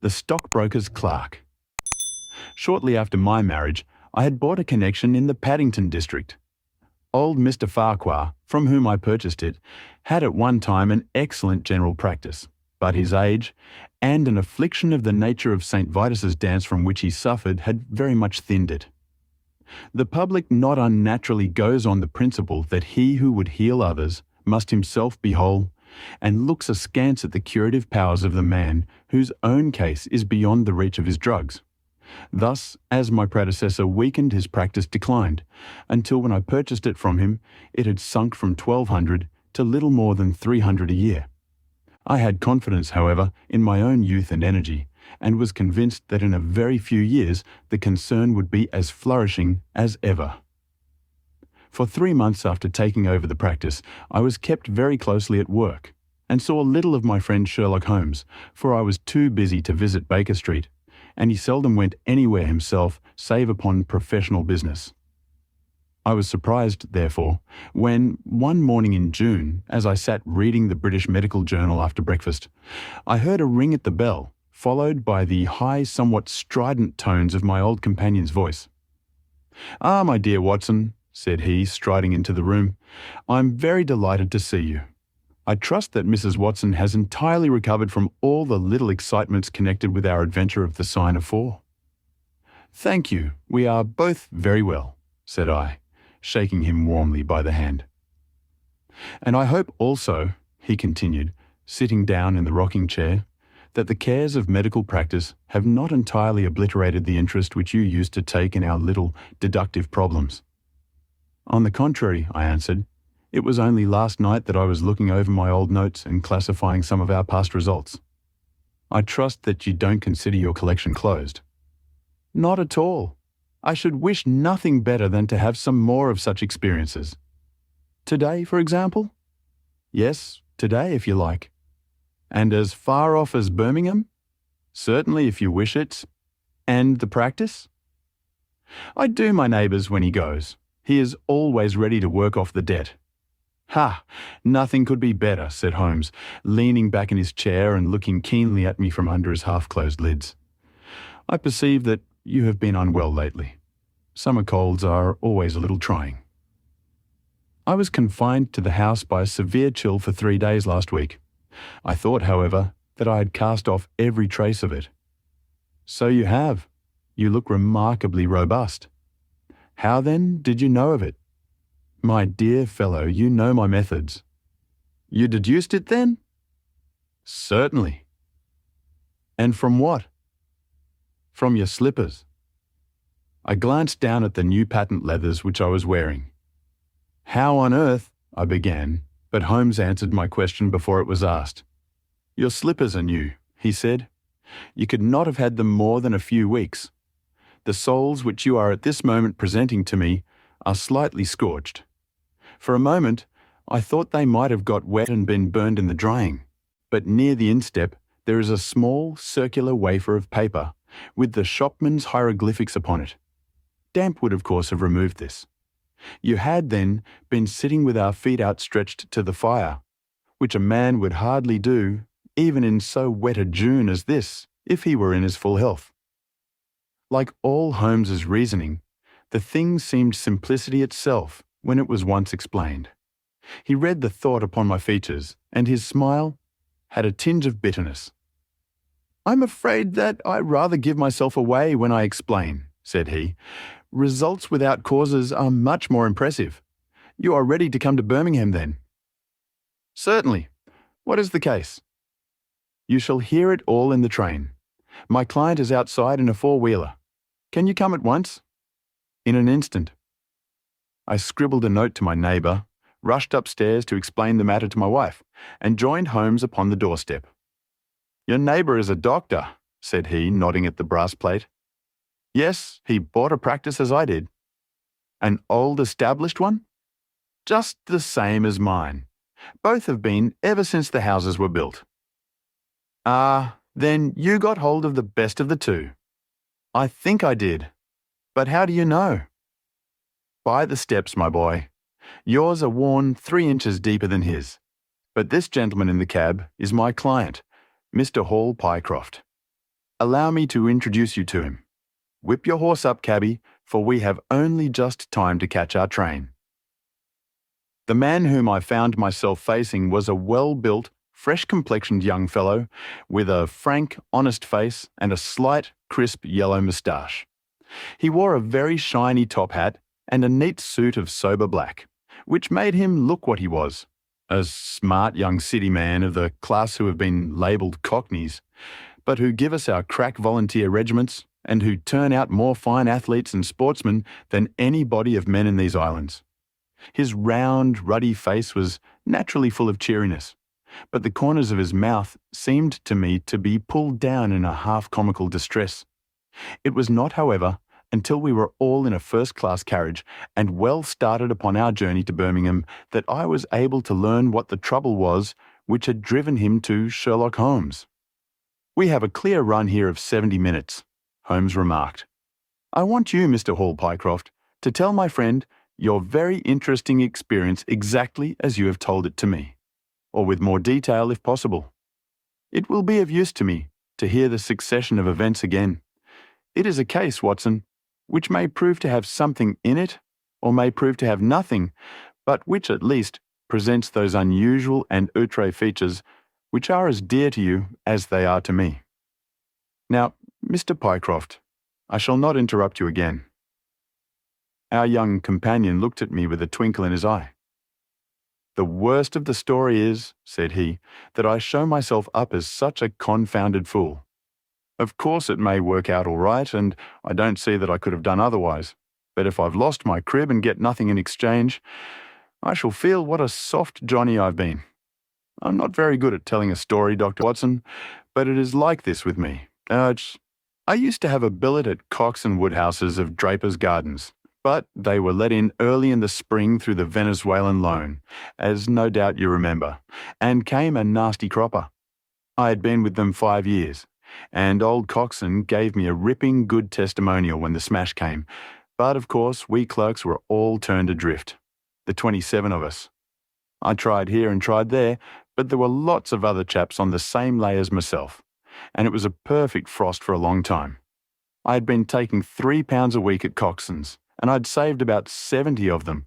the stockbroker's clerk. Shortly after my marriage, I had bought a connection in the Paddington district. Old Mr. Farquhar, from whom I purchased it, had at one time an excellent general practice, but his age, and an affliction of the nature of St. Vitus's dance from which he suffered, had very much thinned it. The public not unnaturally goes on the principle that he who would heal others must himself be whole, and looks askance at the curative powers of the man whose own case is beyond the reach of his drugs. Thus, as my predecessor weakened, his practice declined, until when I purchased it from him, it had sunk from 1,200 to little more than 300 a year. I had confidence, however, in my own youth and energy, and was convinced that in a very few years the concern would be as flourishing as ever. For 3 months after taking over the practice, I was kept very closely at work, and saw little of my friend Sherlock Holmes, for I was too busy to visit Baker Street, and he seldom went anywhere himself save upon professional business. I was surprised, therefore, when, one morning in June, as I sat reading the British Medical Journal after breakfast, I heard a ring at the bell, followed by the high, somewhat strident tones of my old companion's voice. "Ah, my dear Watson," said he, striding into the room, "I'm very delighted to see you. I trust that Mrs. Watson has entirely recovered from all the little excitements connected with our adventure of the Sign of 4. "Thank you, we are both very well," said I, shaking him warmly by the hand. "And I hope also," he continued, sitting down in the rocking chair, "that the cares of medical practice have not entirely obliterated the interest which you used to take in our little deductive problems." "On the contrary," I answered, "it was only last night that I was looking over my old notes and classifying some of our past results. I trust that you don't consider your collection closed." "Not at all. I should wish nothing better than to have some more of such experiences." "Today, for example?" "Yes, today, if you like." "And as far off as Birmingham?" "Certainly, if you wish it." "And the practice?" "I do my neighbour's when he goes. He is always ready to work off the debt." "Ha! Nothing could be better," said Holmes, leaning back in his chair and looking keenly at me from under his half-closed lids. "I perceive that you have been unwell lately. Summer colds are always a little trying." "I was confined to the house by a severe chill for 3 days last week. I thought, however, that I had cast off every trace of it." "So you have. You look remarkably robust. How, then, did you know of it?" "My dear fellow, you know my methods." "You deduced it, then?" "Certainly." "And from what?" "From your slippers." I glanced down at the new patent leathers which I was wearing. "How on earth—" I began, but Holmes answered my question before it was asked. "Your slippers are new," he said. "You could not have had them more than a few weeks. The soles which you are at this moment presenting to me are slightly scorched. For a moment, I thought they might have got wet and been burned in the drying, but near the instep there is a small circular wafer of paper with the shopman's hieroglyphics upon it. Damp would of course have removed this. You had, then, been sitting with our feet outstretched to the fire, which a man would hardly do, even in so wet a June as this, if he were in his full health." Like all Holmes's reasoning, the thing seemed simplicity itself when it was once explained. He read the thought upon my features, and his smile had a tinge of bitterness. "I'm afraid that I rather give myself away when I explain," said he. "Results without causes are much more impressive. You are ready to come to Birmingham, then?" "Certainly. What is the case?" "You shall hear it all in the train. My client is outside in a four-wheeler. Can you come at once?" "In an instant." I scribbled a note to my neighbour, rushed upstairs to explain the matter to my wife, and joined Holmes upon the doorstep. "Your neighbour is a doctor," said he, nodding at the brass plate. "Yes, he bought a practice as I did." "An old established one?" "Just the same as mine. Both have been ever since the houses were built." "Ah, then you got hold of the best of the two." "I think I did. But how do you know?" "By the steps, my boy. Yours are worn 3 inches deeper than his. But this gentleman in the cab is my client, Mr. Hall Pycroft." Allow me to introduce you to him. Whip your horse up, cabby, for we have only just time to catch our train." The man whom I found myself facing was a well-built, fresh-complexioned young fellow with a frank, honest face and a slight, crisp yellow moustache. He wore a very shiny top hat and a neat suit of sober black, which made him look what he was, a smart young city man of the class who have been labelled cockneys, but who give us our crack volunteer regiments and who turn out more fine athletes and sportsmen than any body of men in these islands. His round, ruddy face was naturally full of cheeriness, but the corners of his mouth seemed to me to be pulled down in a half-comical distress. It was not, however, until we were all in a first-class carriage and well started upon our journey to Birmingham that I was able to learn what the trouble was which had driven him to Sherlock Holmes. "We have a clear run here of 70 minutes, Holmes remarked. "I want you, Mr. Hall Pycroft, to tell my friend your very interesting experience exactly as you have told it to me, or with more detail if possible. It will be of use to me to hear the succession of events again. It is a case, Watson, which may prove to have something in it, or may prove to have nothing, but which at least presents those unusual and outre features which are as dear to you as they are to me. Now, Mr. Pycroft, I shall not interrupt you again." Our young companion looked at me with a twinkle in his eye. "The worst of the story is," said he, "that I show myself up as such a confounded fool. Of course it may work out all right, and I don't see that I could have done otherwise, but if I've lost my crib and get nothing in exchange, I shall feel what a soft Johnny I've been. I'm not very good at telling a story, Dr. Watson, but it is like this with me. I used to have a billet at Cox and Woodhouse's of Draper's Gardens, but they were let in early in the spring through the Venezuelan loan, as no doubt you remember, and came a nasty cropper. I had been with them 5 years, and old Coxon gave me a ripping good testimonial when the smash came, but of course we clerks were all turned adrift, the 27 of us. I tried here and tried there, but there were lots of other chaps on the same lay as myself, and it was a perfect frost for a long time. I had been taking £3 a week at Coxon's, and I'd saved about 70 of them,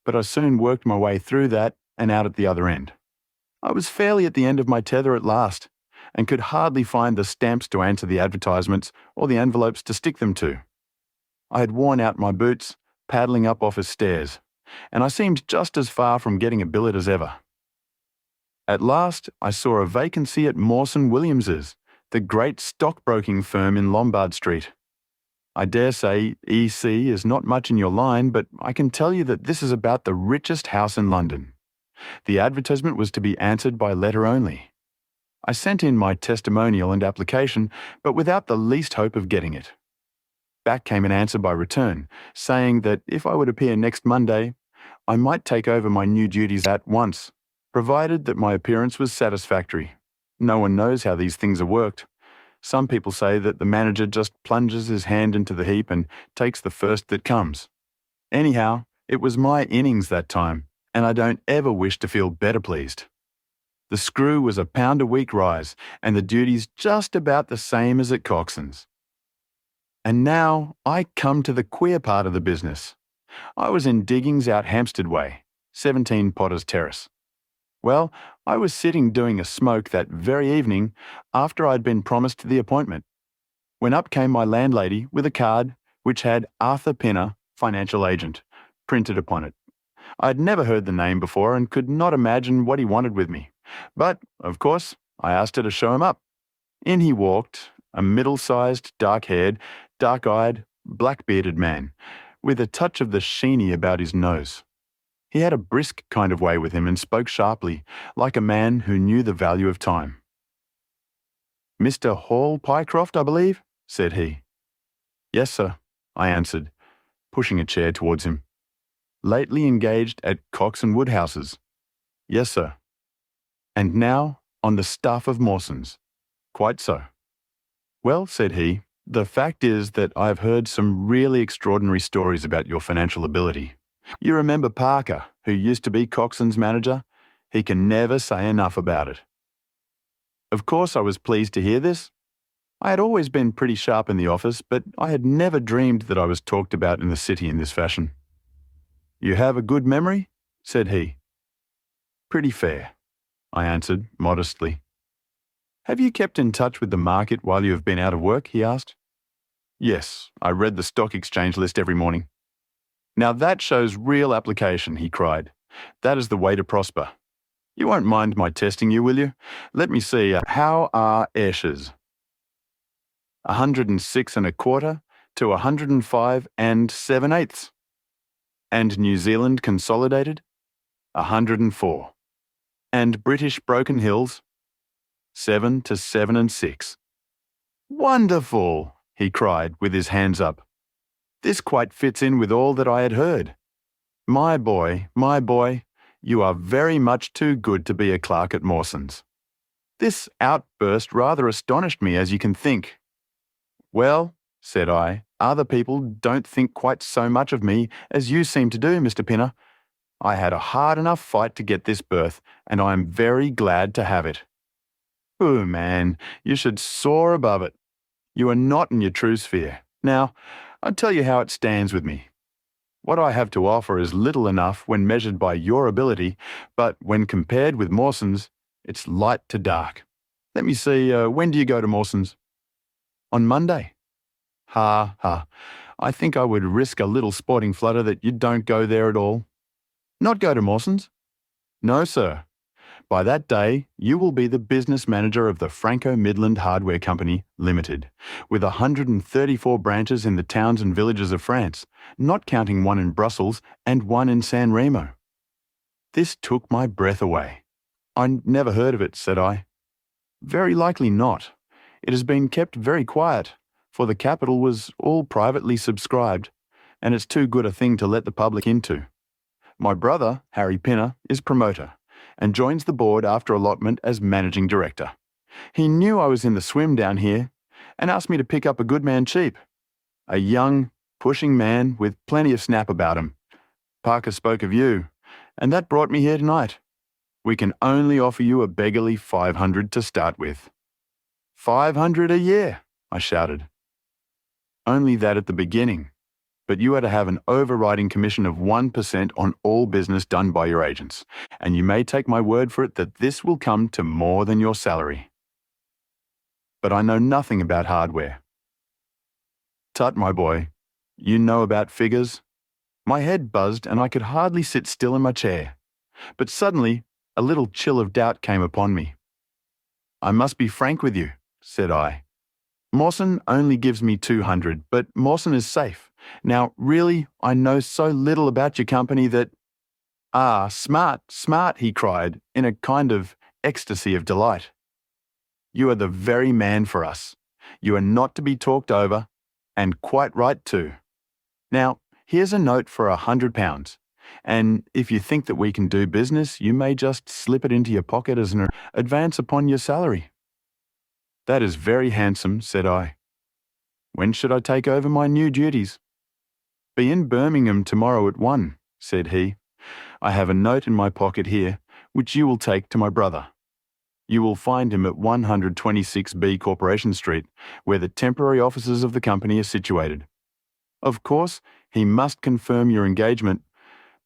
but I soon worked my way through that and out at the other end. I was fairly at the end of my tether at last, and could hardly find the stamps to answer the advertisements or the envelopes to stick them to. I had worn out my boots, paddling up office stairs, and I seemed just as far from getting a billet as ever. At last I saw a vacancy at Mawson Williams's, the great stockbroking firm in Lombard Street. I dare say EC is not much in your line, but I can tell you that this is about the richest house in London. The advertisement was to be answered by letter only. I sent in my testimonial and application, but without the least hope of getting it. Back came an answer by return, saying that if I would appear next Monday, I might take over my new duties at once, provided that my appearance was satisfactory. No one knows how these things are worked. Some people say that the manager just plunges his hand into the heap and takes the first that comes. Anyhow, it was my innings that time, and I don't ever wish to feel better pleased. The screw was £1 a week rise, and the duties just about the same as at Coxon's. And now I come to the queer part of the business. I was in diggings out Hampstead Way, 17 Potter's Terrace. Well, I was sitting doing a smoke that very evening after I'd been promised the appointment, when up came my landlady with a card which had Arthur Pinner, financial agent, printed upon it. I'd never heard the name before and could not imagine what he wanted with me. But, of course, I asked her to show him up. In he walked, a middle-sized, dark-haired, dark-eyed, black-bearded man, with a touch of the sheeny about his nose. He had a brisk kind of way with him and spoke sharply, like a man who knew the value of time. "Mr. Hall Pycroft, I believe?" said he. "Yes, sir," I answered, pushing a chair towards him. "Lately engaged at Cox and Woodhouse's?" "Yes, sir." "And now on the staff of Mawson's?" "Quite so." "Well," said he, "the fact is that I have heard some really extraordinary stories about your financial ability. You remember Parker, who used to be Coxon's manager? He can never say enough about it." Of course I was pleased to hear this. I had always been pretty sharp in the office, but I had never dreamed that I was talked about in the city in this fashion. "You have a good memory?" said he. "Pretty fair," I answered modestly. "Have you kept in touch with the market while you have been out of work?" he asked. "Yes, I read the stock exchange list every morning." "Now that shows real application," he cried. "That is the way to prosper. You won't mind my testing you, will you? Let me see. How are Ayrshire's? 106 and a quarter to 105 and 7/8. And New Zealand Consolidated? 104. And British Broken Hills? 7 to 7 and 6. "Wonderful!" he cried with his hands up. "This quite fits in with all that I had heard. My boy, you are very much too good to be a clerk at Mawson's." This outburst rather astonished me, as you can think. "Well," said I, "other people don't think quite so much of me as you seem to do, Mr. Pinner. I had a hard enough fight to get this berth, and I am very glad to have it." "Oh, man, you should soar above it. You are not in your true sphere. Now, I'll tell you how it stands with me. What I have to offer is little enough when measured by your ability, but when compared with Mawson's, it's light to dark. Let me see, when do you go to Mawson's?" "On Monday." "Ha, ha. I think I would risk a little sporting flutter that you don't go there at all." "Not go to Mawson's?" "No, sir. By that day, you will be the business manager of the Franco-Midland Hardware Company, Limited, with 134 branches in the towns and villages of France, not counting one in Brussels and one in San Remo." This took my breath away. "I never heard of it," said I. "Very likely not. It has been kept very quiet, for the capital was all privately subscribed, and it's too good a thing to let the public into. My brother, Harry Pinner, is promoter, and joins the board after allotment as managing director. He knew I was in the swim down here, and asked me to pick up a good man cheap. A young, pushing man with plenty of snap about him. Parker spoke of you, and that brought me here tonight. We can only offer you a beggarly 500 to start with." "500 a year," I shouted. "Only that at the beginning, but you are to have an overriding commission of 1% on all business done by your agents, and you may take my word for it that this will come to more than your salary." "But I know nothing about hardware." "Tut, my boy, you know about figures." My head buzzed and I could hardly sit still in my chair. But suddenly, a little chill of doubt came upon me. "I must be frank with you," said I. "Mawson only gives me 200, but Mawson is safe. Now, really, I know so little about your company that—" "Ah, smart, smart," he cried, in a kind of ecstasy of delight. "You are the very man for us. You are not to be talked over, and quite right too. Now, here's a note for £100, and if you think that we can do business, you may just slip it into your pocket as an advance upon your salary." "That is very handsome," said I. "When should I take over my new duties?" "Be in Birmingham tomorrow at 1, said he. "I have a note in my pocket here, which you will take to my brother. You will find him at 126B Corporation Street, where the temporary offices of the company are situated. Of course, he must confirm your engagement,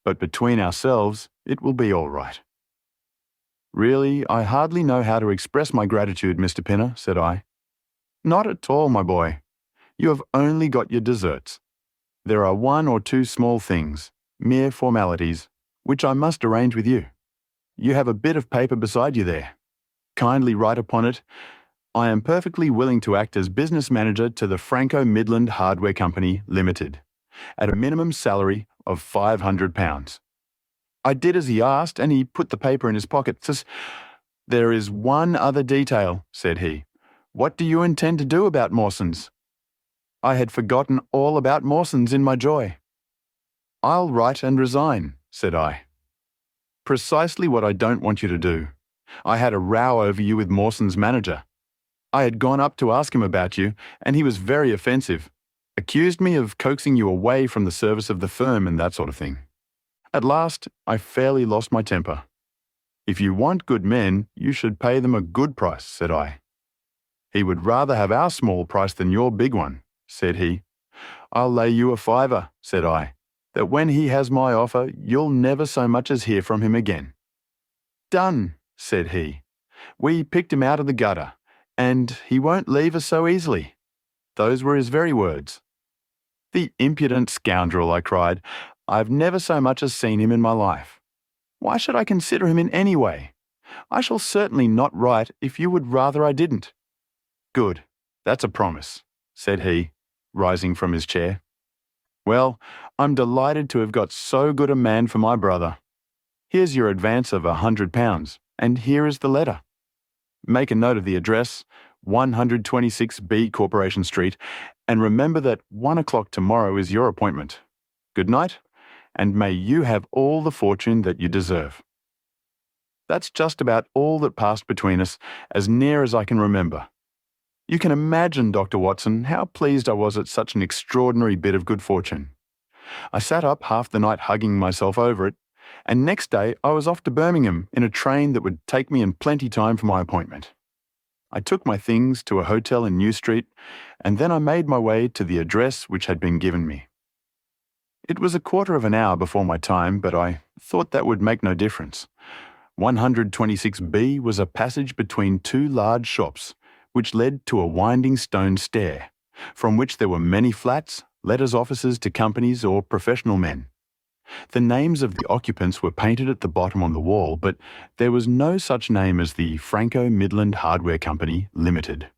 but between ourselves, it will be all right." "Really, I hardly know how to express my gratitude, Mr. Pinner," said I. "Not at all, my boy. You have only got your deserts. There are 1 or 2 small things, mere formalities, which I must arrange with you. You have a bit of paper beside you there. Kindly write upon it, 'I am perfectly willing to act as business manager to the Franco-Midland Hardware Company, Limited, at a minimum salary of £500. I did as he asked, and he put the paper in his pocket. "There is one other detail," said he. "What do you intend to do about Mawson's?" I had forgotten all about Mawson's in my joy. "I'll write and resign," said I. "Precisely what I don't want you to do. I had a row over you with Mawson's manager. I had gone up to ask him about you, and he was very offensive. Accused me of coaxing you away from the service of the firm and that sort of thing. At last, I fairly lost my temper. 'If you want good men, you should pay them a good price,' said I. He would rather have our small price than your big one, said he. I'll lay you a fiver, said I, that when he has my offer, you'll never so much as hear from him again. Done, said he. We picked him out of the gutter, and he won't leave us so easily. Those were his very words. The impudent scoundrel, I cried. I've never so much as seen him in my life. Why should I consider him in any way? I shall certainly not write if you would rather I didn't. Good, that's a promise, said he, rising from his chair. Well, I'm delighted to have got so good a man for my brother. Here's your advance of £100, and here is the letter. Make a note of the address, 126B Corporation Street, and remember that 1 o'clock tomorrow is your appointment. Good night, and may you have all the fortune that you deserve. That's just about all that passed between us, as near as I can remember. You can imagine, Dr. Watson, how pleased I was at such an extraordinary bit of good fortune. I sat up half the night hugging myself over it, and next day I was off to Birmingham in a train that would take me in plenty time for my appointment. I took my things to a hotel in New Street, and then I made my way to the address which had been given me. It was a quarter of an hour before my time, but I thought that would make no difference. 126B was a passage between two large shops, which led to a winding stone stair, from which there were many flats, letters offices to companies or professional men. The names of the occupants were painted at the bottom on the wall, but there was no such name as the Franco Midland Hardware Company, Limited.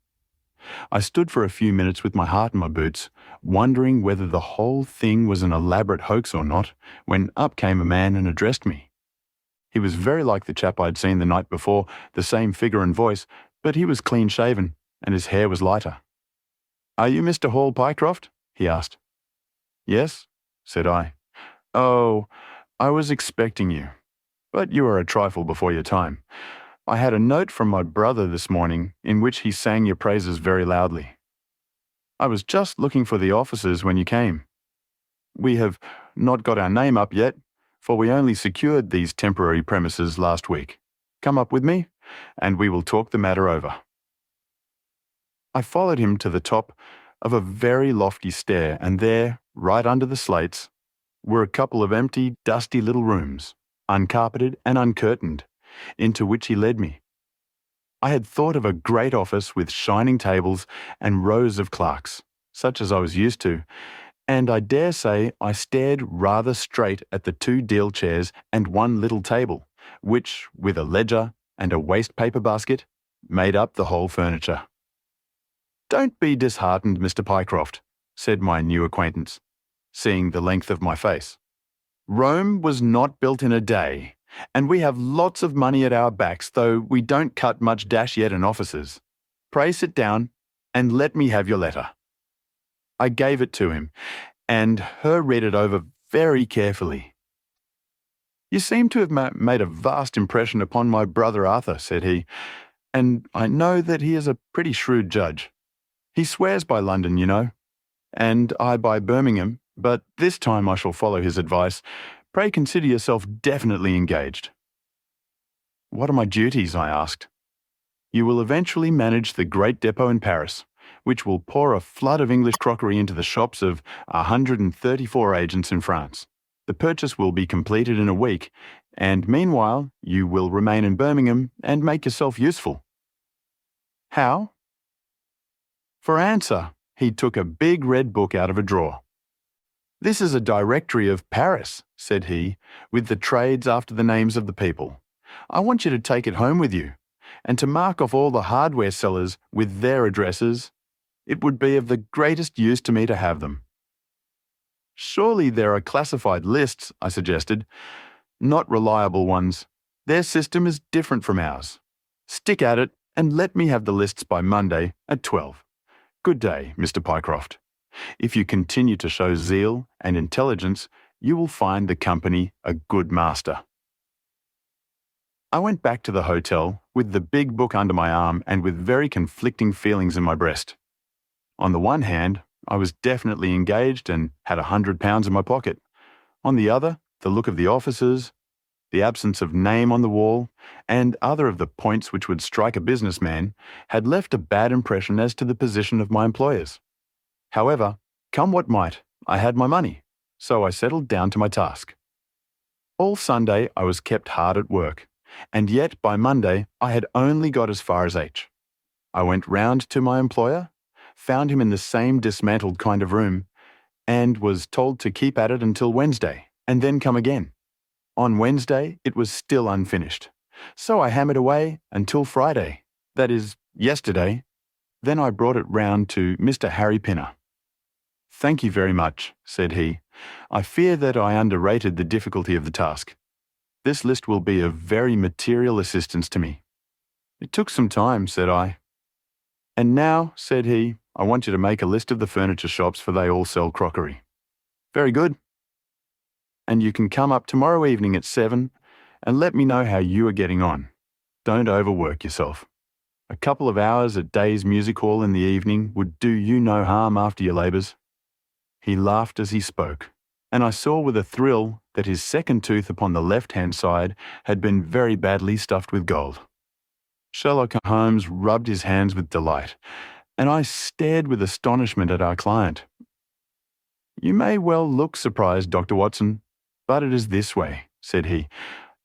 I stood for a few minutes with my heart in my boots, wondering whether the whole thing was an elaborate hoax or not, when up came a man and addressed me. He was very like the chap I'd seen the night before, the same figure and voice, but he was clean-shaven, and his hair was lighter. "Are you Mr. Hall Pycroft?" he asked. "Yes," said I. "Oh, I was expecting you. But you are a trifle before your time. I had a note from my brother this morning in which he sang your praises very loudly. I was just looking for the officers when you came. We have not got our name up yet, for we only secured these temporary premises last week. Come up with me, and we will talk the matter over." I followed him to the top of a very lofty stair, and there, right under the slates, were a couple of empty, dusty little rooms, uncarpeted and uncurtained, into which he led me. I had thought of a great office with shining tables and rows of clerks, such as I was used to, and I dare say I stared rather straight at the 2 deal chairs and 1 little table, which, with a ledger and a waste paper basket, made up the whole furniture. "Don't be disheartened, Mr. Pycroft," said my new acquaintance, seeing the length of my face. "Rome was not built in a day, and we have lots of money at our backs, though we don't cut much dash yet in offices. Pray sit down, and let me have your letter." I gave it to him, and her read it over very carefully. "You seem to have made a vast impression upon my brother Arthur," said he, "and I know that he is a pretty shrewd judge. He swears by London, you know, and I by Birmingham, but this time I shall follow his advice. Pray consider yourself definitely engaged." "What are my duties?" I asked. "You will eventually manage the great depot in Paris, which will pour a flood of English crockery into the shops of 134 agents in France. The purchase will be completed in a week, and meanwhile you will remain in Birmingham and make yourself useful." "How?" For answer, he took a big red book out of a drawer. "This is a directory of Paris," said he, "with the trades after the names of the people. I want you to take it home with you, and to mark off all the hardware sellers with their addresses. It would be of the greatest use to me to have them." "Surely there are classified lists," I suggested. "Not reliable ones. Their system is different from ours. Stick at it, and let me have the lists by Monday at 12. Good day, Mr. Pycroft. If you continue to show zeal and intelligence, you will find the company a good master." I went back to the hotel with the big book under my arm and with very conflicting feelings in my breast. On the one hand, I was definitely engaged and had £100 in my pocket. On the other, the look of the officers, the absence of name on the wall, and other of the points which would strike a businessman, had left a bad impression as to the position of my employers. However, come what might, I had my money, so I settled down to my task. All Sunday I was kept hard at work, and yet by Monday I had only got as far as H. I went round to my employer, found him in the same dismantled kind of room, and was told to keep at it until Wednesday, and then come again. On Wednesday, it was still unfinished, so I hammered away until Friday, that is, yesterday. Then I brought it round to Mr. Harry Pinner. "Thank you very much," said he. "I fear that I underrated the difficulty of the task. This list will be of very material assistance to me." "It took some time," said I. "And now," said he, "I want you to make a list of the furniture shops, for they all sell crockery." "Very good. And you can come up tomorrow evening at 7 and let me know how you are getting on. Don't overwork yourself. A couple of hours at Day's Music Hall in the evening would do you no harm after your labours." He laughed as he spoke, and I saw with a thrill that his second tooth upon the left-hand side had been very badly stuffed with gold. Sherlock Holmes rubbed his hands with delight, and I stared with astonishment at our client. "You may well look surprised, Dr. Watson, but it is this way," said he.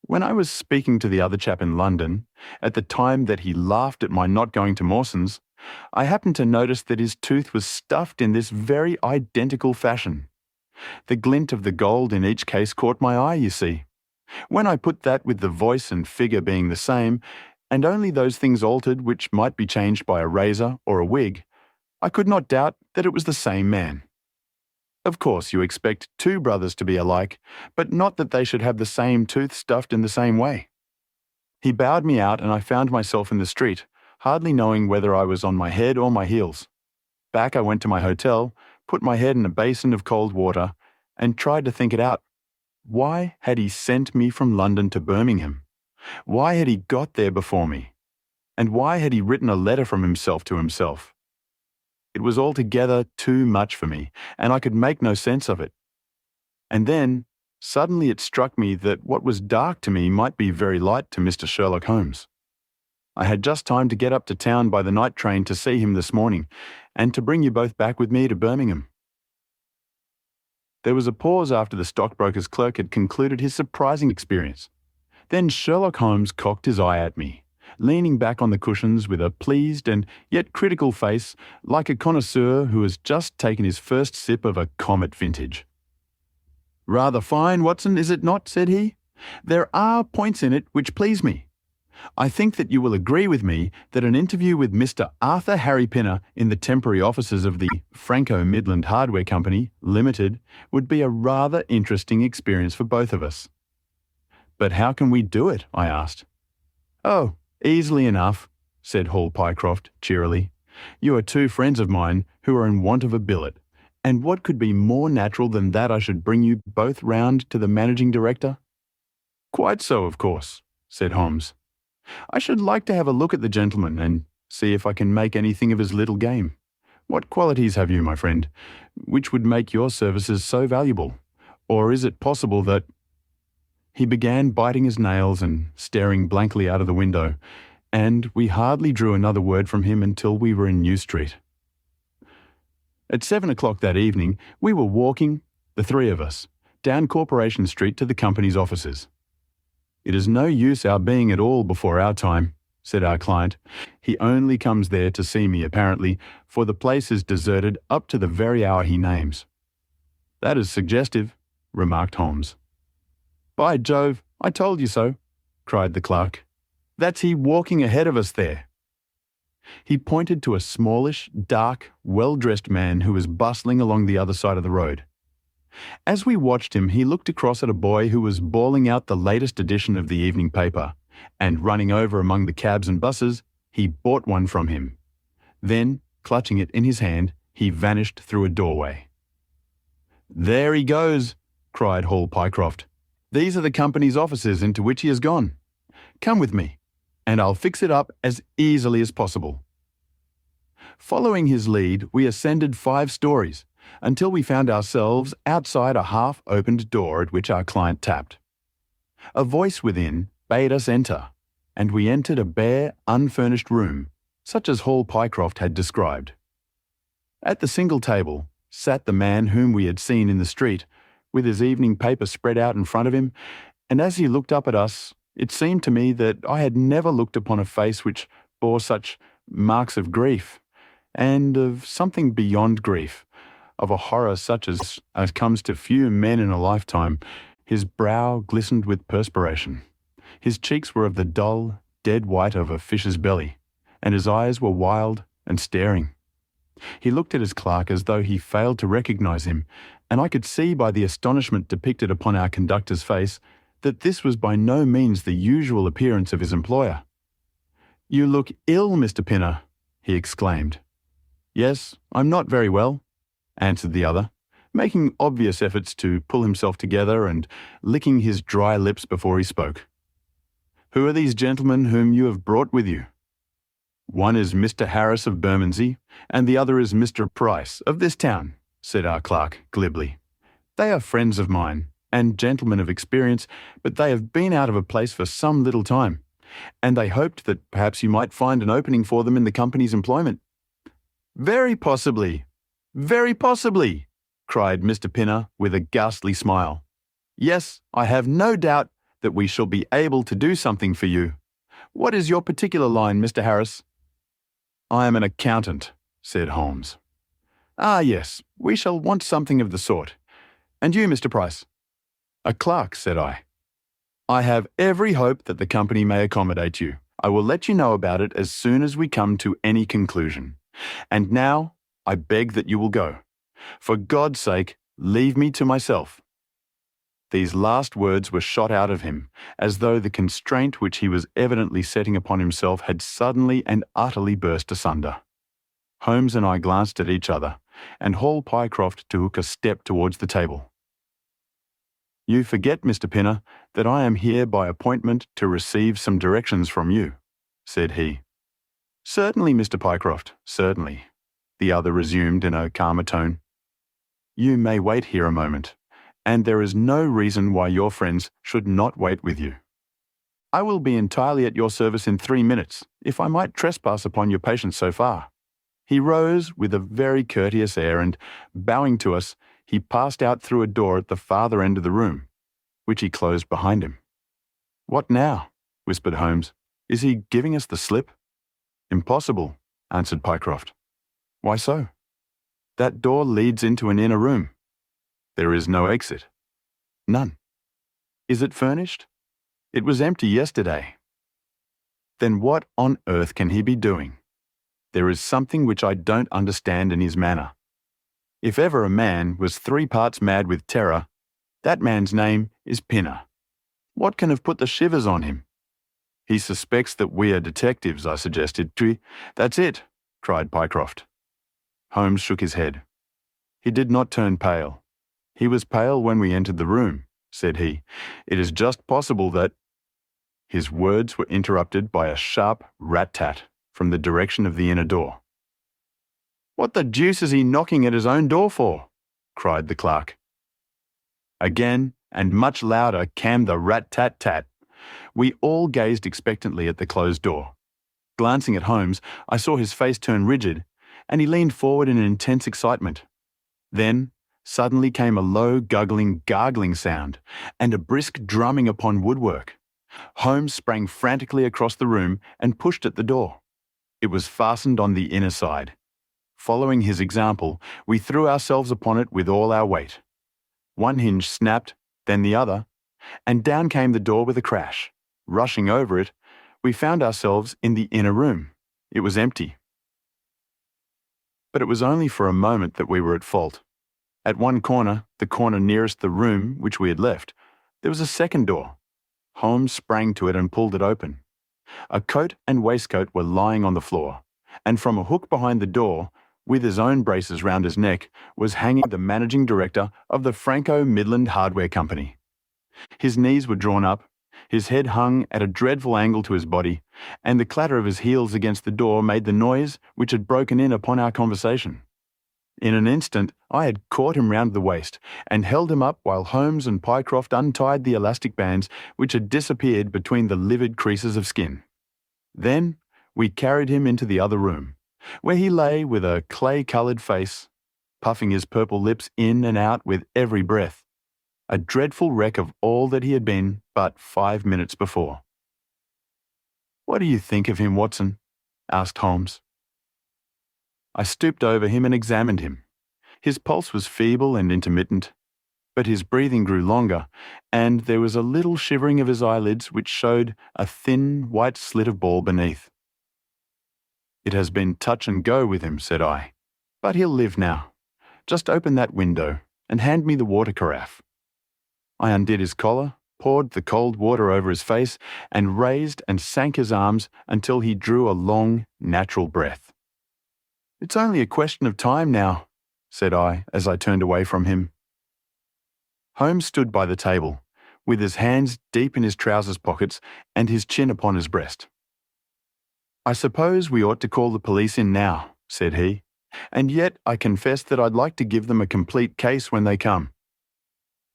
"When I was speaking to the other chap in London, at the time that he laughed at my not going to Mawson's, I happened to notice that his tooth was stuffed in this very identical fashion. The glint of the gold in each case caught my eye, you see. When I put that with the voice and figure being the same, and only those things altered which might be changed by a razor or a wig, I could not doubt that it was the same man. Of course, you expect two brothers to be alike, but not that they should have the same tooth stuffed in the same way." He bowed me out, and I found myself in the street, hardly knowing whether I was on my head or my heels. Back I went to my hotel, put my head in a basin of cold water, and tried to think it out. Why had he sent me from London to Birmingham? Why had he got there before me? And why had he written a letter from himself to himself? It was altogether too much for me, and I could make no sense of it. And then, suddenly it struck me that what was dark to me might be very light to Mr. Sherlock Holmes. I had just time to get up to town by the night train to see him this morning, and to bring you both back with me to Birmingham." There was a pause after the stockbroker's clerk had concluded his surprising experience. Then Sherlock Holmes cocked his eye at me, leaning back on the cushions with a pleased and yet critical face, like a connoisseur who has just taken his first sip of a Comet vintage. "Rather fine, Watson, is it not?" said he. "There are points in it which please me. I think that you will agree with me that an interview with Mr. Arthur Harry Pinner in the temporary offices of the Franco-Midland Hardware Company, Limited, would be a rather interesting experience for both of us." "But how can we do it?" I asked. "Oh, easily enough," said Hall Pycroft cheerily. "You are two friends of mine who are in want of a billet, and what could be more natural than that I should bring you both round to the managing director?" "Quite so, of course," said Holmes. "I should like to have a look at the gentleman and see if I can make anything of his little game. What qualities have you, my friend, which would make your services so valuable? Or is it possible that—" He began biting his nails and staring blankly out of the window, and we hardly drew another word from him until we were in New Street. At 7 o'clock that evening, we were walking, the three of us, down Corporation Street to the company's offices. "It is no use our being at all before our time," said our client. "He only comes there to see me, apparently, for the place is deserted up to the very hour he names." "That is suggestive," remarked Holmes. "By Jove, I told you so," cried the clerk. "That's he walking ahead of us there." He pointed to a smallish, dark, well-dressed man who was bustling along the other side of the road. As we watched him, he looked across at a boy who was bawling out the latest edition of the evening paper, and running over among the cabs and buses, he bought one from him. Then, clutching it in his hand, he vanished through a doorway. "There he goes," cried Hall Pycroft. "These are the company's offices into which he has gone. Come with me, and I'll fix it up as easily as possible." Following his lead, we ascended 5 stories, until we found ourselves outside a half-opened door at which our client tapped. A voice within bade us enter, and we entered a bare, unfurnished room, such as Hall Pycroft had described. At the single table sat the man whom we had seen in the street, with his evening paper spread out in front of him, and as he looked up at us, it seemed to me that I had never looked upon a face which bore such marks of grief, and of something beyond grief, of a horror such as comes to few men in a lifetime. His brow glistened with perspiration. His cheeks were of the dull, dead white of a fish's belly, and his eyes were wild and staring. He looked at his clerk as though he failed to recognize him, and I could see by the astonishment depicted upon our conductor's face that this was by no means the usual appearance of his employer. "You look ill, Mr. Pinner," he exclaimed. "Yes, I'm not very well," answered the other, making obvious efforts to pull himself together and licking his dry lips before he spoke. "Who are these gentlemen whom you have brought with you?" "One is Mr. Harris of Bermondsey, and the other is Mr. Price of this town," said our clerk glibly. "They are friends of mine, and gentlemen of experience, but they have been out of a place for some little time, and they hoped that perhaps you might find an opening for them in the company's employment." "Very possibly, cried Mr. Pinner with a ghastly smile. "Yes, I have no doubt that we shall be able to do something for you. What is your particular line, Mr. Harris?" "I am an accountant," said Holmes. "Ah, yes, we shall want something of the sort. And you, Mr. Price?" "A clerk," said I. "I have every hope that the company may accommodate you. I will let you know about it as soon as we come to any conclusion. And now, I beg that you will go. For God's sake, leave me to myself." These last words were shot out of him, as though the constraint which he was evidently setting upon himself had suddenly and utterly burst asunder. Holmes and I glanced at each other, and Hall Pycroft took a step towards the table. "You forget, Mr. Pinner, that I am here by appointment to receive some directions from you," said he. "Certainly, Mr. Pycroft, certainly," the other resumed in a calmer tone. "You may wait here a moment, and there is no reason why your friends should not wait with you. I will be entirely at your service in 3 minutes, if I might trespass upon your patience so far." He rose with a very courteous air and, bowing to us, he passed out through a door at the farther end of the room, which he closed behind him. "What now?" whispered Holmes. "Is he giving us the slip?" "Impossible," answered Pycroft. "Why so?" "That door leads into an inner room." "There is no exit." "None." "Is it furnished?" "It was empty yesterday." "Then what on earth can he be doing? There is something which I don't understand in his manner. If ever a man was 3 parts mad with terror, that man's name is Pinner. What can have put the shivers on him?" "He suspects that we are detectives," I suggested. "That's it," cried Pycroft. Holmes shook his head. He did not turn pale. "He was pale when we entered the room," said he. "It is just possible that—" His words were interrupted by a sharp rat-tat from the direction of the inner door. "What the deuce is he knocking at his own door for?" cried the clerk. Again, and much louder, came the rat-tat-tat. We all gazed expectantly at the closed door. Glancing at Holmes, I saw his face turn rigid, and he leaned forward in intense excitement. Then, suddenly came a low, gargling sound, and a brisk drumming upon woodwork. Holmes sprang frantically across the room and pushed at the door. It was fastened on the inner side. Following his example, we threw ourselves upon it with all our weight. One hinge snapped, then the other, and down came the door with a crash. Rushing over it, we found ourselves in the inner room. It was empty. But it was only for a moment that we were at fault. At one corner, the corner nearest the room which we had left, there was a second door. Holmes sprang to it and pulled it open. A coat and waistcoat were lying on the floor, and from a hook behind the door, with his own braces round his neck, was hanging the managing director of the Franco Midland Hardware Company. His knees were drawn up, his head hung at a dreadful angle to his body, and the clatter of his heels against the door made the noise which had broken in upon our conversation. In an instant, I had caught him round the waist and held him up while Holmes and Pycroft untied the elastic bands which had disappeared between the livid creases of skin. Then we carried him into the other room, where he lay with a clay-coloured face, puffing his purple lips in and out with every breath, a dreadful wreck of all that he had been but 5 minutes before. "What do you think of him, Watson?" asked Holmes. I stooped over him and examined him. His pulse was feeble and intermittent, but his breathing grew longer, and there was a little shivering of his eyelids which showed a thin, white slit of ball beneath. "It has been touch and go with him," said I, "but he'll live now. Just open that window and hand me the water carafe." I undid his collar, poured the cold water over his face, and raised and sank his arms until he drew a long, natural breath. "It's only a question of time now," said I as I turned away from him. Holmes stood by the table, with his hands deep in his trousers pockets and his chin upon his breast. "I suppose we ought to call the police in now," said he, "and yet I confess that I'd like to give them a complete case when they come."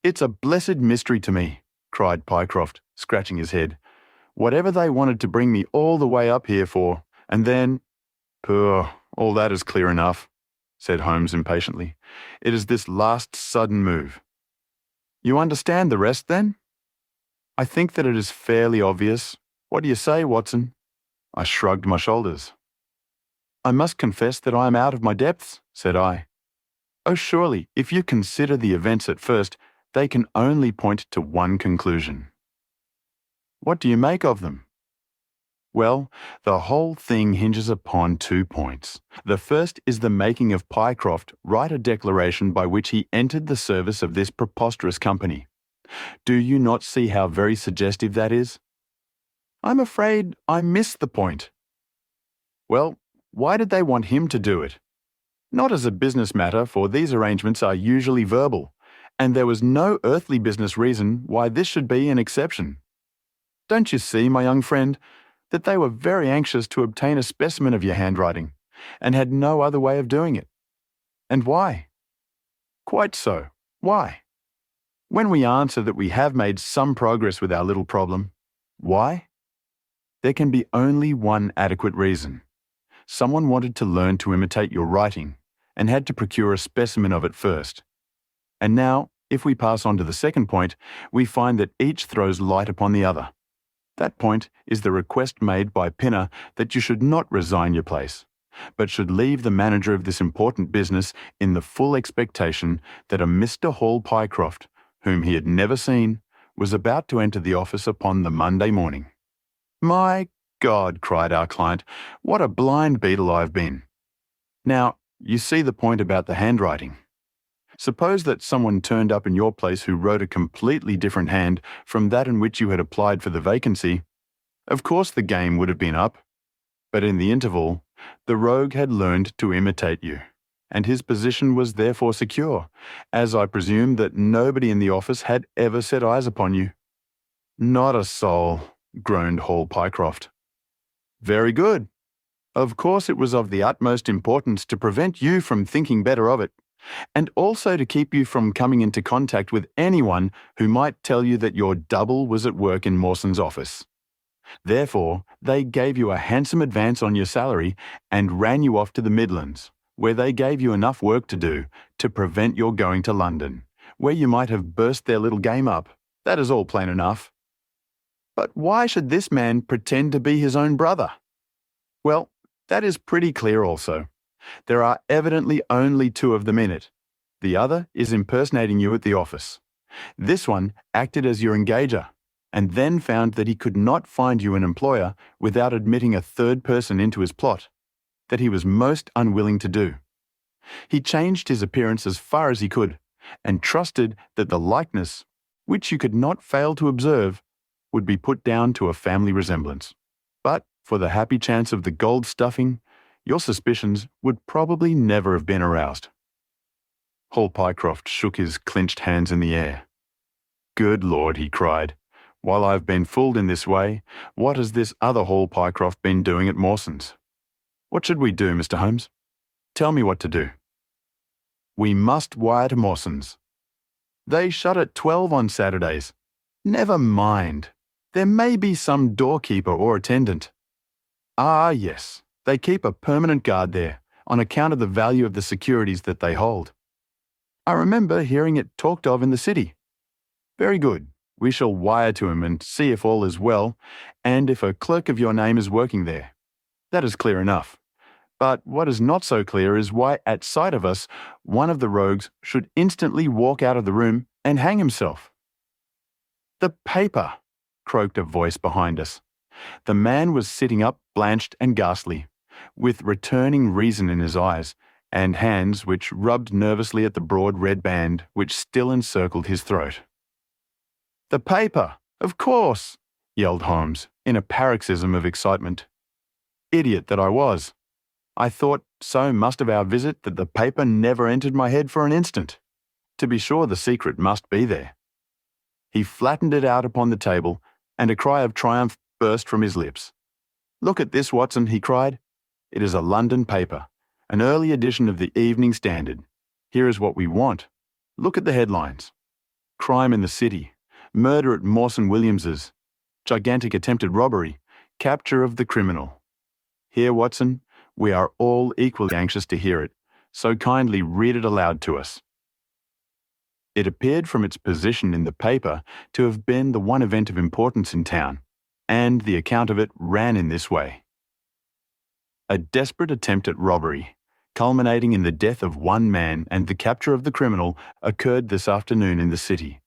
"It's a blessed mystery to me," cried Pycroft, scratching his head. "Whatever they wanted to bring me all the way up here for, and then—" "Pooh, all that is clear enough," said Holmes impatiently. "It is this last sudden move." "You understand the rest, then?" "I think that it is fairly obvious. What do you say, Watson?" I shrugged my shoulders. "I must confess that I am out of my depths," said I. "Oh, surely, if you consider the events at first, they can only point to one conclusion." "What do you make of them?" "Well, the whole thing hinges upon 2 points. The first is the making of Pycroft write a declaration by which he entered the service of this preposterous company. Do you not see how very suggestive that is?" "I'm afraid I missed the point." "Well, why did they want him to do it? Not as a business matter, for these arrangements are usually verbal, and there was no earthly business reason why this should be an exception. Don't you see, my young friend, that they were very anxious to obtain a specimen of your handwriting, and had no other way of doing it? And why?" "Quite so. Why? When we answer that we have made some progress with our little problem, why? There can be only one adequate reason. Someone wanted to learn to imitate your writing, and had to procure a specimen of it first. And now, if we pass on to the second point, we find that each throws light upon the other. That point is the request made by Pinner that you should not resign your place, but should leave the manager of this important business in the full expectation that a Mr. Hall Pycroft, whom he had never seen, was about to enter the office upon the Monday morning. "My God," cried our client, "what a blind beetle I've been. Now, you see the point about the handwriting. Suppose that someone turned up in your place who wrote a completely different hand from that in which you had applied for the vacancy. Of course the game would have been up. But in the interval, the rogue had learned to imitate you, and his position was therefore secure, as I presume that nobody in the office had ever set eyes upon you." "Not a soul," groaned Hall Pycroft. "Very good. Of course it was of the utmost importance to prevent you from thinking better of it, and also to keep you from coming into contact with anyone who might tell you that your double was at work in Mawson's office. Therefore, they gave you a handsome advance on your salary and ran you off to the Midlands, where they gave you enough work to do to prevent your going to London, where you might have burst their little game up. That is all plain enough. But why should this man pretend to be his own brother? Well, that is pretty clear also. There are evidently only 2 of them in it. The other is impersonating you at the office. This one acted as your engager, and then found that he could not find you an employer without admitting a third person into his plot, that he was most unwilling to do. He changed his appearance as far as he could, and trusted that the likeness, which you could not fail to observe, would be put down to a family resemblance. But for the happy chance of the gold stuffing, your suspicions would probably never have been aroused." Hall Pycroft shook his clenched hands in the air. "Good Lord," he cried. "While I've been fooled in this way, what has this other Hall Pycroft been doing at Mawson's? What should we do, Mr. Holmes? Tell me what to do." We must wire to Mawson's. They shut at 12 on Saturdays. Never mind. There may be some doorkeeper or attendant. Ah, yes, they keep a permanent guard there, on account of the value of the securities that they hold. I remember hearing it talked of in the city. Very good. We shall wire to him and see if all is well, and if a clerk of your name is working there. That is clear enough. But what is not so clear is why, at sight of us, one of the rogues should instantly walk out of the room and hang himself. The paper, croaked a voice behind us. The man was sitting up, blanched and ghastly, with returning reason in his eyes, and hands which rubbed nervously at the broad red band which still encircled his throat. The paper, of course, yelled Holmes, in a paroxysm of excitement. Idiot that I was. I thought so must of our visit that the paper never entered my head for an instant. To be sure, the secret must be there. He flattened it out upon the table, and a cry of triumph burst from his lips. Look at this, Watson, he cried. It is a London paper, an early edition of the Evening Standard. Here is what we want. Look at the headlines. Crime in the City. Murder at Mawson Williams's. Gigantic attempted robbery. Capture of the criminal. Here, Watson, we are all equally anxious to hear it, so kindly read it aloud to us. It appeared from its position in the paper to have been the one event of importance in town, and the account of it ran in this way. A desperate attempt at robbery, culminating in the death of one man and the capture of the criminal, occurred this afternoon in the city.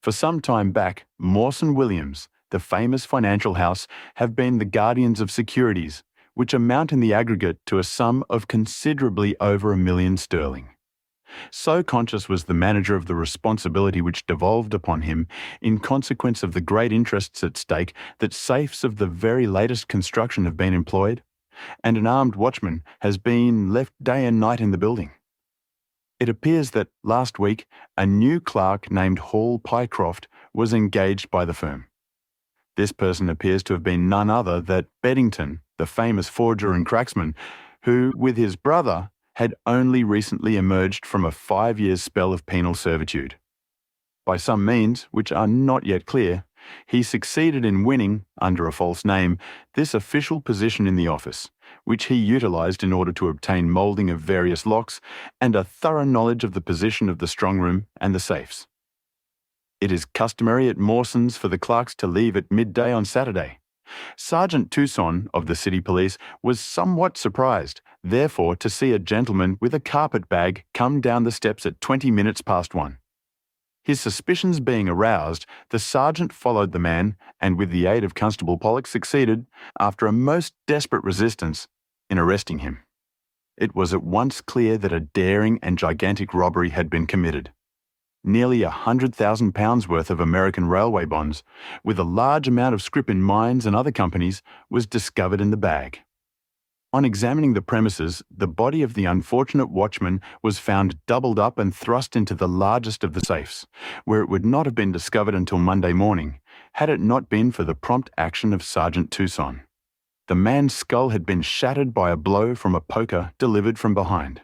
For some time back, Mawson Williams, the famous financial house, have been the guardians of securities, which amount in the aggregate to a sum of considerably over £1 million sterling. So conscious was the manager of the responsibility which devolved upon him in consequence of the great interests at stake that safes of the very latest construction have been employed, and an armed watchman has been left day and night in the building. It appears that last week a new clerk named Hall Pycroft was engaged by the firm. This person appears to have been none other than Paddington, the famous forger and cracksman, who, with his brother, had only recently emerged from a 5 years' spell of penal servitude. By some means, which are not yet clear, he succeeded in winning, under a false name, this official position in the office, which he utilised in order to obtain moulding of various locks and a thorough knowledge of the position of the strong room and the safes. It is customary at Mawson's for the clerks to leave at midday on Saturday. Sergeant Tucson of the City Police was somewhat surprised, therefore, to see a gentleman with a carpet bag come down the steps at 20 minutes past 1. His suspicions being aroused, the sergeant followed the man and with the aid of Constable Pollock succeeded, after a most desperate resistance, in arresting him. It was at once clear that a daring and gigantic robbery had been committed. Nearly £100,000 worth of American railway bonds, with a large amount of scrip in mines and other companies, was discovered in the bag. On examining the premises, the body of the unfortunate watchman was found doubled up and thrust into the largest of the safes, where it would not have been discovered until Monday morning, had it not been for the prompt action of Sergeant Tucson. The man's skull had been shattered by a blow from a poker delivered from behind.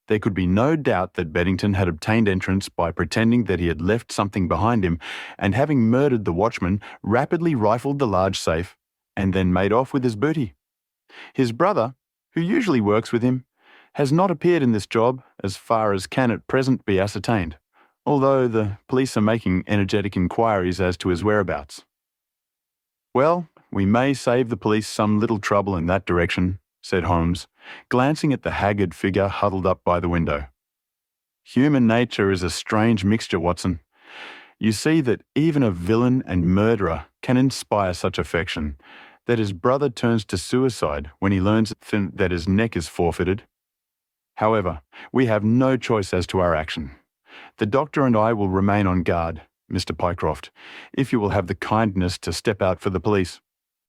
There could be no doubt that Paddington had obtained entrance by pretending that he had left something behind him, and having murdered the watchman, rapidly rifled the large safe, and then made off with his booty. His brother, who usually works with him, has not appeared in this job as far as can at present be ascertained, although the police are making energetic inquiries as to his whereabouts. Well, we may save the police some little trouble in that direction, said Holmes, glancing at the haggard figure huddled up by the window. Human nature is a strange mixture, Watson. You see that even a villain and murderer can inspire such affection that his brother turns to suicide when he learns that his neck is forfeited. However, we have no choice as to our action. The doctor and I will remain on guard, Mr. Pycroft, if you will have the kindness to step out for the police.